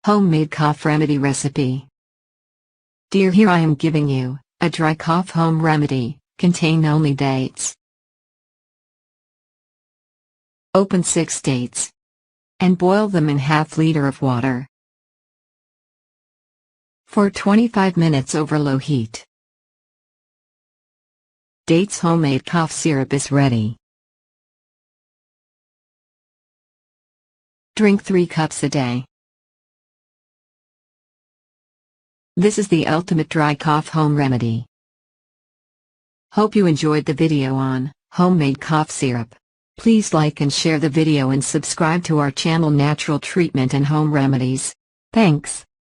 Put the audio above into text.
Homemade cough remedy recipe. Dear, here I am giving you a dry cough home remedy, contain only dates. Open 6 dates and boil them in half liter of water for 25 minutes over low heat. Dates homemade cough syrup is ready. Drink 3 cups a day. This is the ultimate dry cough home remedy. Hope you enjoyed the video on homemade cough syrup. Please like and share the video and subscribe to our channel Natural Treatment and Home Remedies. Thanks.